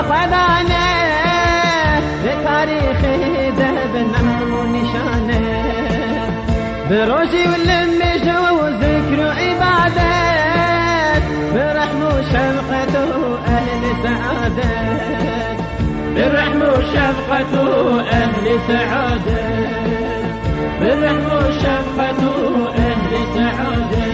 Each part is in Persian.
خدانه لتاريخ ذهب النمر ونشانه بروجي واللمج وذكر عبادات برحم وشفقته أهل سعادة برحم وشفقته أهل سعادة برحم وشفقته أهل سعادة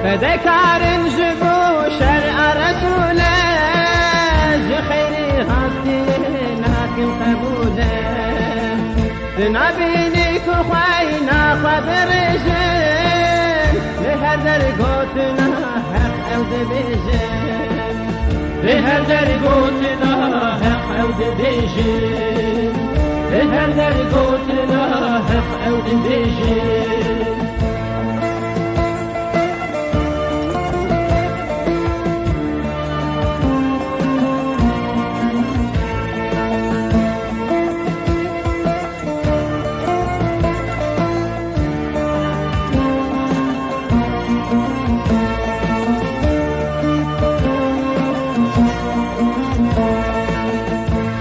فذكر جبو شرع رسوله خيري هاستي لكن قبوله تنبينيك خوينا خبر جن لهدر قوتنا حق او دبيجن لهدر قوتنا حق او دبيجن لهدر قوتنا حق او دبيجن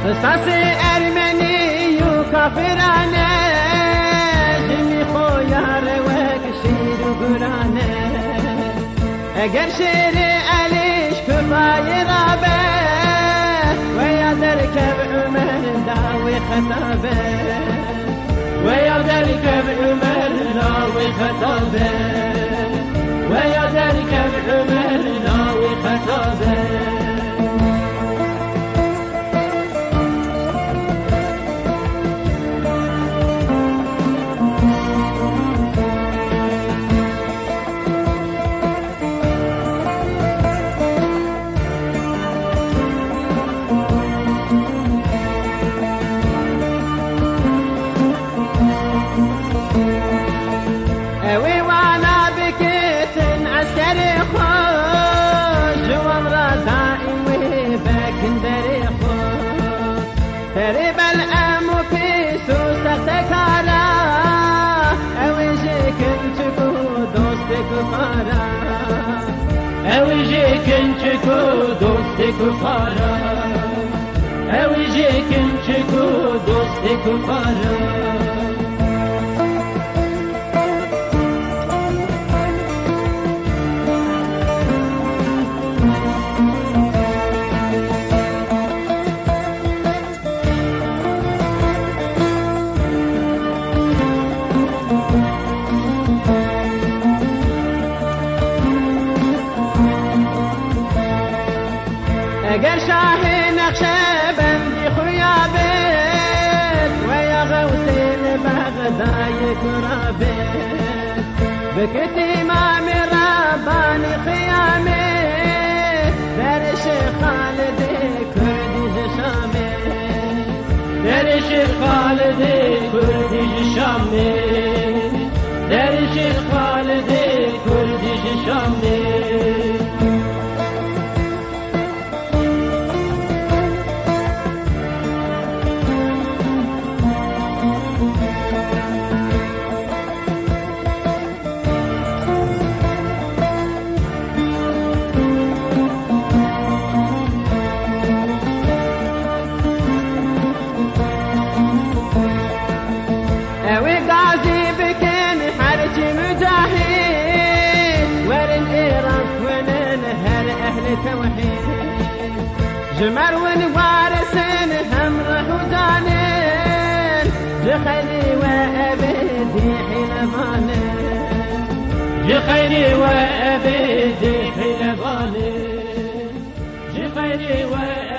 قصصي أرمني وكافرانة جمي خويا رواق شير وقرانة أقر شيري أليش كفاي رابة ويا دركب عمر داوي خطابة ويا دركب عمر داوي خطابة ويا دركب عمر داوي خطابة عسكري خوش وامرأ دائم وباكندري خوش تريب الأم في سوستك على أوجيك انتكو دوستك فارا أوجيك انتكو دوستك فارا أوجيك انتكو دوستك فارا اگر شاه نقشبندی خویا بید ویا غوث بغدای کرابید بکت امام ربانی خیامه درش خالد کردی شامه درش خالد کردی شامه درش خالد کردی شامه توحيد جمر ونوارس هم رحودانين جخيلي وأبدي حلبانين جخيلي وأبدي حلبانين جخيلي وأبدي